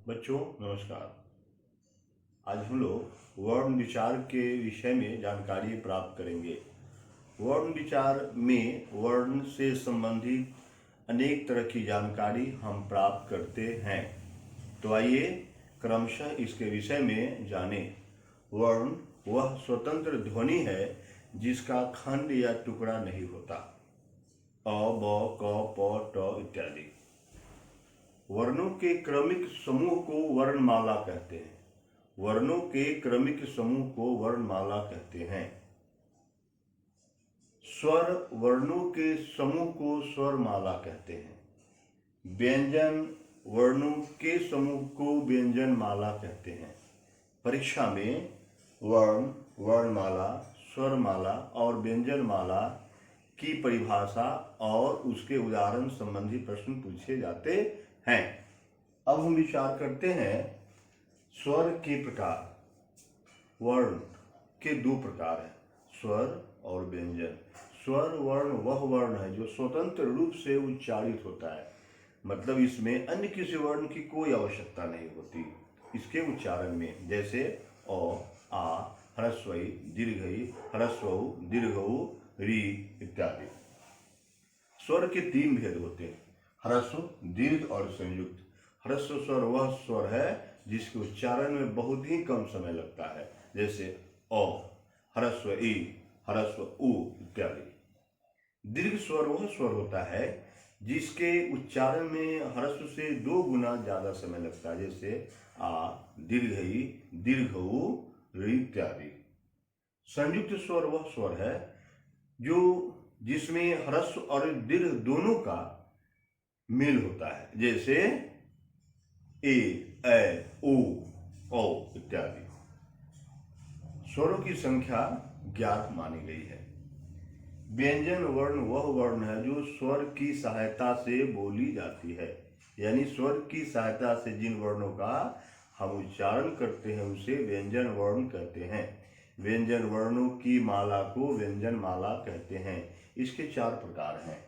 बच्चों नमस्कार। आज हम लोग वर्ण विचार के विषय में जानकारी प्राप्त करेंगे। वर्ण विचार में वर्ण से संबंधित अनेक तरह की जानकारी हम प्राप्त करते हैं। तो आइए क्रमशः इसके विषय में जानें। वर्ण वह स्वतंत्र ध्वनि है जिसका खंड या टुकड़ा नहीं होता। अ, ब, क, प, ट इत्यादि। वर्णों के क्रमिक समूह को वर्णमाला कहते हैं। वर्णों के क्रमिक समूह को वर्णमाला कहते हैं। स्वर वर्णों के समूह को स्वरमाला कहते हैं। व्यंजन वर्णों के समूह को व्यंजनमाला कहते हैं। परीक्षा में वर्ण, वर्णमाला, स्वरमाला और व्यंजनमाला की परिभाषा और उसके उदाहरण संबंधी प्रश्न पूछे जाते हैं। अब हम विचार करते हैं स्वर के प्रकार। वर्ण के दो प्रकार हैं, स्वर और व्यंजन। स्वर वर्ण वह वर्ण है जो स्वतंत्र रूप से उच्चारित होता है, मतलब इसमें अन्य किसी वर्ण की कोई आवश्यकता नहीं होती इसके उच्चारण में, जैसे अ, आ, ह्रस्व ई, दीर्घ ई, ह्रस्व उ, दीर्घ उ, री इत्यादि। स्वर के तीन भेद होते हैं, ह्रस्व, दीर्घ और संयुक्त। ह्रस्व स्वर वह स्वर है जिसके उच्चारण में बहुत ही कम समय लगता है, जैसे अ, ह्रस्व ई, ह्रस्व उ इत्यादि। दीर्घ स्वर वह स्वर होता है जिसके उच्चारण में ह्रस्व से 2 गुना ज्यादा समय लगता है, जैसे आ, दीर्घ ई, दीर्घ उ, री इत्यादि। संयुक्त स्वर वह स्वर है जो जिसमें ह्रस्व और दीर्घ दोनों का मेल होता है, जैसे ए, ऐ, ओ, औ इत्यादि। स्वरों की संख्या ज्ञात मानी गई है। व्यंजन वर्ण वह वर्ण है जो स्वर की सहायता से बोली जाती है, यानी स्वर की सहायता से जिन वर्णों का हम उच्चारण करते हैं उसे व्यंजन वर्ण कहते हैं। व्यंजन वर्णों की माला को व्यंजन माला कहते हैं। इसके 4 प्रकार हैं,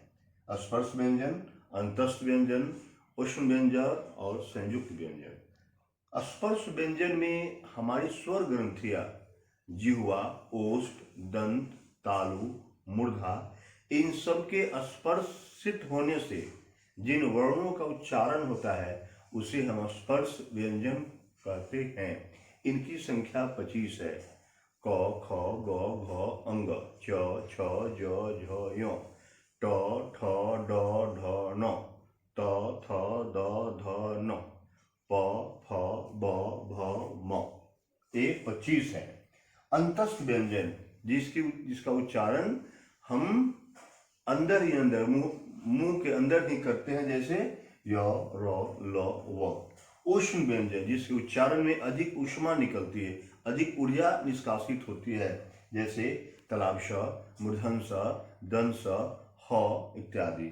स्पर्श व्यंजन, अंतस्थ व्यंजन, उष्ण व्यंजन और संयुक्त व्यंजन। स्पर्श व्यंजन में हमारी स्वर ग्रंथियां जिह्वा, ओष्ठ, दंत, तालु, मूर्धा इन सब के स्पर्शित होने से जिन वर्णों का उच्चारण होता है उसे हम स्पर्श व्यंजन कहते हैं। इनकी संख्या 25 है। क, ख, ग, घ, अंग, च, छ, ज, झ, य, ट, ठ, ड, ढ, न, त, थ, द, ध, न, प, फ, ब, भ, म। ये 25 है। अंतस्थ व्यंजन जिसका उच्चारण हम अंदर ही अंदर मुंह के अंदर ही करते हैं, जैसे य, र, ल, व। उष्ण व्यंजन जिसके उच्चारण में अधिक ऊष्मा निकलती है, अधिक ऊर्जा निष्कासित होती है, जैसे तलाब श, मूर्धन स, दन स, ह इत्यादि।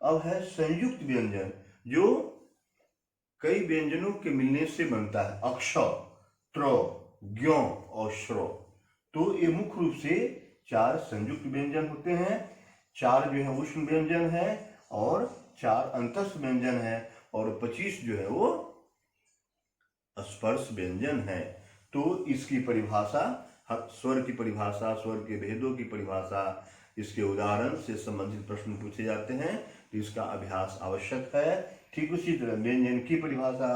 अब है संयुक्त व्यंजन जो कई व्यंजनों के मिलने से बनता है, अक्ष, त्र, ज्ञ और श्र। तो ये मुख्य रूप से 4 संयुक्त व्यंजन होते हैं, 4 जो है उष्ण व्यंजन है और 4 अंतस्थ व्यंजन है और 25 जो है वो स्पर्श व्यंजन है। तो इसकी परिभाषा, स्वर की परिभाषा, स्वर के भेदों की परिभाषा, इसके उदाहरण से संबंधित प्रश्न पूछे जाते हैं, तो इसका अभ्यास आवश्यक है। ठीक उसी तरह व्यंजन की परिभाषा,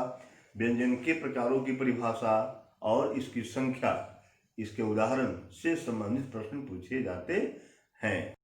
व्यंजन के प्रकारों की परिभाषा और इसकी संख्या, इसके उदाहरण से संबंधित प्रश्न पूछे जाते हैं।